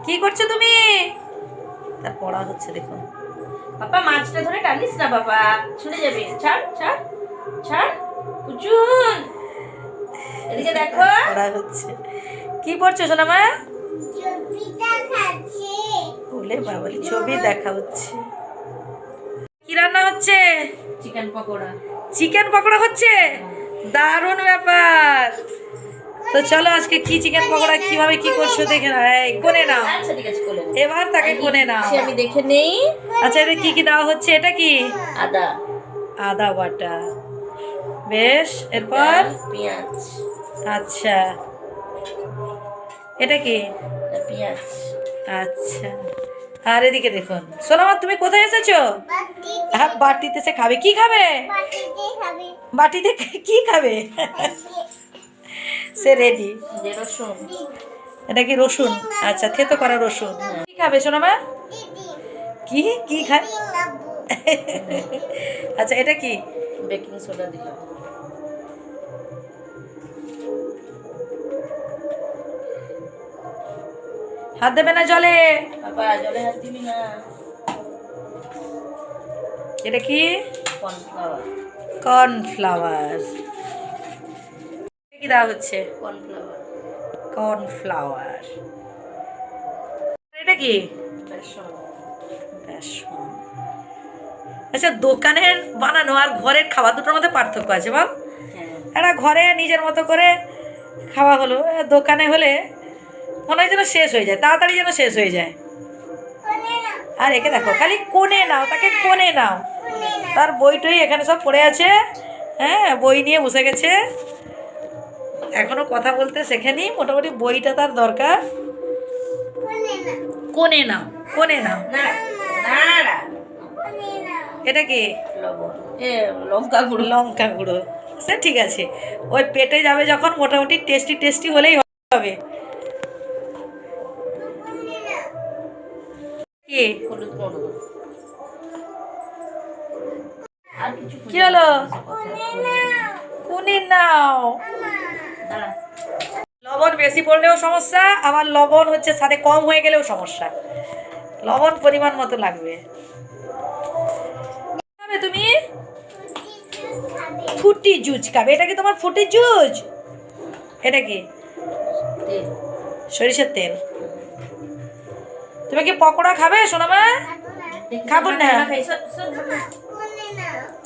কি করছো তুমি? তার পড়া হচ্ছে দেখো। পাপা মাছটা ধরে টানিস না বাবা, ছুটে যাবে। ছাড় ছাড় ছাড় কুচুন, এদিকে দেখো। পড়া হচ্ছে। কি পড়ছো সোনা মা? বলে বাবালি ছবি দেখা হচ্ছে। কি রান্না হচ্ছে? চিকেন পকোড়া। চিকেন পকোড়া হচ্ছে? দারুণ ব্যাপার। তো চলো আজকে কি চিকেন পকোড়া কিভাবে কি করছো দেখে নাও। এই কোনে নাও। আচ্ছা ঠিক আছে, কোলে নাও। এবার তাকে কোনে নাও। আমি দেখে নেই। আচ্ছা এটা কি কি দেওয়া হচ্ছে? এটা কি? আদা, আদা বাটা। বেশ, এরপর? পেঁয়াজ। আচ্ছা, এটা কি? পেঁয়াজ। আচ্ছা, আর এদিকে দেখুন। সোনামা তুমি কোথায় এসেছো? হ্যাঁ, বাটিতে সে খাবে। কি খাবে? বাটিতে কি খাবে? সে রেডি। রসুন। এটা কি রসুন? আচ্ছা, থেতো করা রসুন। কি খাবে সোনামা? কি কি খায়? আচ্ছা, এটা কি? বেকিং সোডা দিলাম। হাত দেবে না জলে। বাবা জলে হাত দিবি না। এটা কি? কর্নফ্লাওয়ার। কর্নফ্লাওয়ার। কি দেওয়া হচ্ছে? কর্নফ্লাওয়ার। কর্নফ্লাওয়ার। এটা কি? বেসন। বেসন। আচ্ছা, দোকানের বানানো আর ঘরের খাওয়া দুটোর মধ্যে পার্থক্য আছে বল? হ্যাঁ। একটা ঘরে নিজের মতো করে খাওয়া হলো, দোকানে হলে মনে হয় যেন শেষ হয়ে যায়, তাড়াতাড়ি যেন শেষ হয়ে যায়। আর একে দেখো খালি কোণে নাও, তাকে কোণে নাও। তার বই টই এখানে সব পড়ে আছে। হ্যাঁ, বই নিয়ে বসে গেছে। এখনো কথা বলতে শেখেনি, মোটামুটি বইটা তার দরকার। কোণে নাও, কোণে নাও। না না না, এটা কি? লবণ। লঙ্কা গুঁড়ো। লঙ্কা গুঁড়ো। সে ঠিক আছে, ওই পেটে যাবে যখন মোটামুটি টেস্টি টেস্টি হলেই হবে। কি? হলুদ গুঁড়ো। আর কিছু কি হলো? কোনে নাও। দাঁড়া। লবণ বেশি পড়লেও সমস্যা, আবার লবণ হচ্ছে সাথে কম হয়ে গেলেও সমস্যা। লবণ পরিমাণ মতো লাগবে। খাবে তুমি? ফুটি জুস খাবে। এটা কি তোমার ফুটি জুস? এটা কি? তেল। সরিষার তেল। তুমি কি পকোড়া খাবে সোনামা? খাবো না।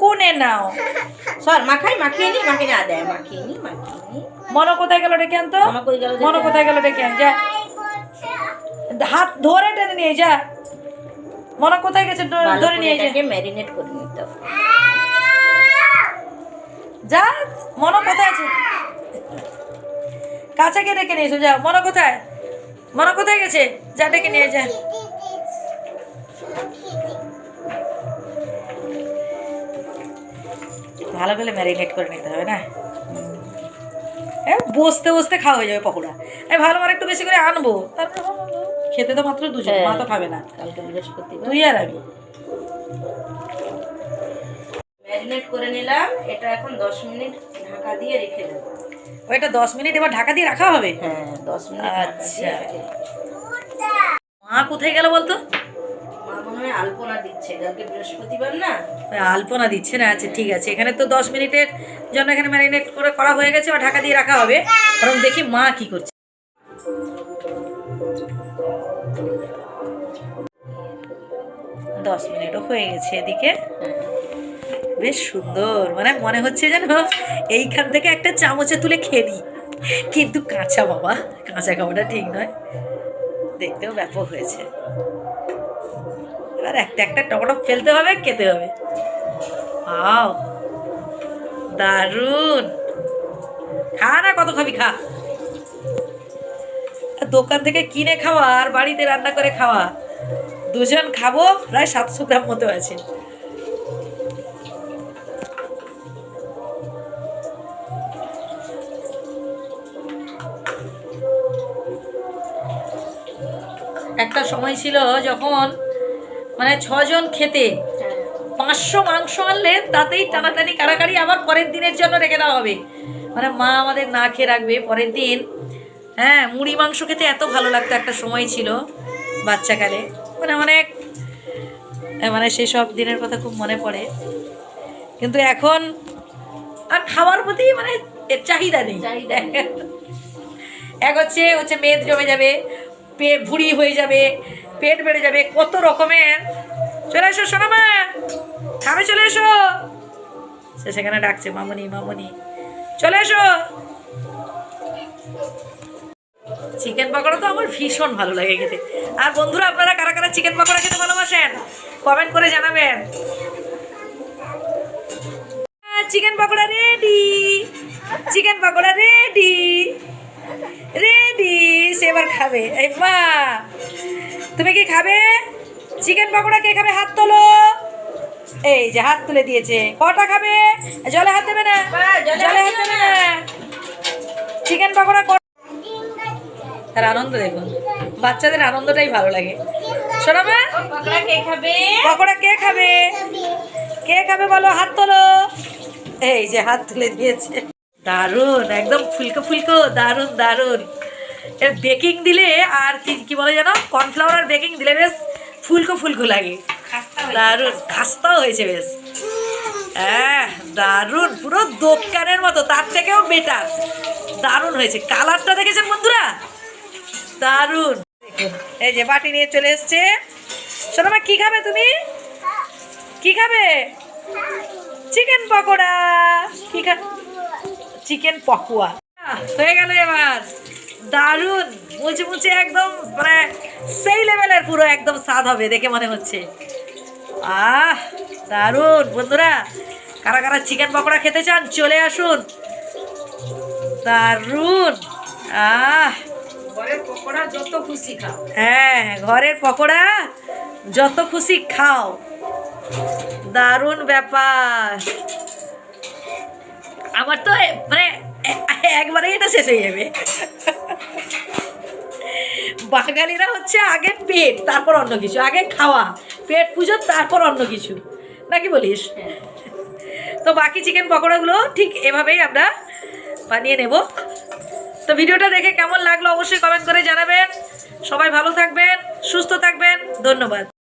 কোনে নাও। সর মাখাই, মাখিয়ে নি, মাখিয়ে না দেয়, মাখিয়ে নি, মাখিয়ে নি। মনো কোথায় গেল ডেকে আনতো? মামা কই গেল? মনো কোথায় গেল ডেকে আন। যা, হাত ধরে টেনে নিয়ে যা। মনো কোথায় গেছে? ধরে নিয়ে যা। এটাকে ম্যারিনেট করে নিতে হবে। যা, মনো কোথায় আছে? কাছে গিয়ে ডেকে নিয়ে এসো। যা, মনো কোথায়? মনো কোথায় গেছে? যা ডেকে নিয়ে যা। ভালো করে ম্যারিনেট করে নিতে হবে না? বসতে বসতে খাওয়া হয়ে যাবে পকোড়া। আমি ভালো আর একটু বেশি করে আনবো, তারপর খেতে তো মাত্র দুজন, মা তো খাবে না। কালকে বৃহস্পতিবার। তুই আর আমি। ম্যারিনেট করে নিলাম। এটা এখন 10 মিনিট ঢাকা দিয়ে রেখে দেব। ওইটা 10 মিনিট এবার ঢাকা দিয়ে রাখা হবে? হ্যাঁ 10 মিনিট। আচ্ছা, মা কোথায় গেল বলতো? মা মনে হয় আলপনা দিচ্ছে, কালকে বৃহস্পতিবার না। আলপনা দিচ্ছে না? আচ্ছা ঠিক আছে, এখানে তো 10 মিনিটের জন্য এখানে ম্যারিনেট করে করা হয়ে গেছে, বা ঢাকা দিয়ে রাখা হবে। কারণ দেখি মা কি করছে। 10 মিনিটও হয়ে গেছে এদিকে। বেশ সুন্দর, মানে মনে হচ্ছে যেন এইখান থেকে একটা চামচে তুলে খেলি, কিন্তু কাঁচা বাবা, কাঁচা খাওয়াটা ঠিক নয়। দেখতেও ব্যাপক হয়েছে। এবার একটা একটা টপটপ ফেলতে হবে, খেতে হবে। আও দারুণ। খা না, কত খাবি খা। দোকান থেকে কিনে খাওয়া আর বাড়িতে রান্না করে খাওয়া, দুজন খাবো, প্রায় 700 গ্রাম মতো আছে। একটা সময় ছিল যখন মানে 6 জন খেতে 500 মাংস আনলে তাতেই টানাটানি কাড়াকাড়ি, আবার পরের দিনের জন্য রেখে দেওয়া হবে। মানে মা আমাদের না খেয়ে রাখবে পরের দিন। হ্যাঁ, মুড়ি মাংস খেতে এত ভালো লাগতো, একটা সময় ছিল বাচ্চাকালে, মানে অনেক, মানে সেসব দিনের কথা খুব মনে পড়ে। কিন্তু এখন আর খাওয়ার প্রতি মানে এর চাহিদা নেই। এক হচ্ছে হচ্ছে মেদ জমে যাবে, ভুঁড়ি হয়ে যাবে, পেট বেড়ে যাবে, কত রকমের। চলে এসো সোনামা, খাবে, চলে এসো। সে সেখানে ডাকছে, মামনি মামনি চলে এসো। চিকেন পকোড়া তো আমার ভীষণ ভালো লাগে খেতে। আর বন্ধুরা, আপনারা কারা কারা চিকেন পকোড়া খেতে ভালোবাসেন কমেন্ট করে জানাবেন। Chicken pakora ready, chicken pakora ready ready. সে এবার খাবে। এই মা, তুমি কি খাবে চিকেন পকোড়া? কে খাবে হাত তোলো। এই যে হাত তুলে দিয়েছে। কটা খাবে? জলে হাত দেবে না, জলে হাত দেবে না। চিকেন পকোড়া তার আনন্দ দেখুন, বাচ্চাদের আনন্দটাই ভালো লাগে। শোনো মা, পকোড়া কে খাবে? পকোড়া কে খাবে? কে খাবে বলো, হাত তোলো। এই যে হাত তুলে দিয়েছে। দারুণ, একদম ফুলকো ফুলকো, দারুণ দারুণ। এর বেকিং দিলে আর কি কি বলে জানো, কর্নফ্লাওয়ার আর বেকিং দিলে বেশ ফুলকো ফুলকো লাগে। দারুণ খাস্তাও হয়েছে বেশ। হ্যাঁ দারুণ, পুরো দোকানের মতো, তার থেকেও বেটার। দারুণ হয়েছে। কালারটা দেখেছেন বন্ধুরা, দারুণ। দেখুন, এই যে বাটি নিয়ে চলে এসছে। শোনো মা, কি খাবে তুমি? কি খাবে? চিকেন পকোড়া। কি খা? চিকেন পকোড়া হয়ে গেল এবার। দারুণ মুচে মুচে, একদম মানে সেই লেভেলের, পুরো একদম স্বাদ হবে দেখে মনে হচ্ছে। দারুণ। বন্ধুরা, কারা কারা চিকেন পকোড়া খেতে চান চলে আসুন। দারুণ। ঘরের পকোড়া যত খুশি খাও। হ্যাঁ, ঘরের পকোড়া যত খুশি খাও। দারুণ ব্যাপার। আমার তো মানে একবারে এটা শেষ হয়ে যাবে। বাঙালিরা হচ্ছে আগে পেট, তারপর অন্য কিছু। আগে খাওয়া, পেট পুজো, তারপর অন্য কিছু, নাকি বলিস? তো বাকি চিকেন পকোড়াগুলো ঠিক এভাবেই আমরা বানিয়ে নেব। তো ভিডিওটা দেখে কেমন লাগলো অবশ্যই কমেন্ট করে জানাবেন। সবাই ভালো থাকবেন, সুস্থ থাকবেন। ধন্যবাদ।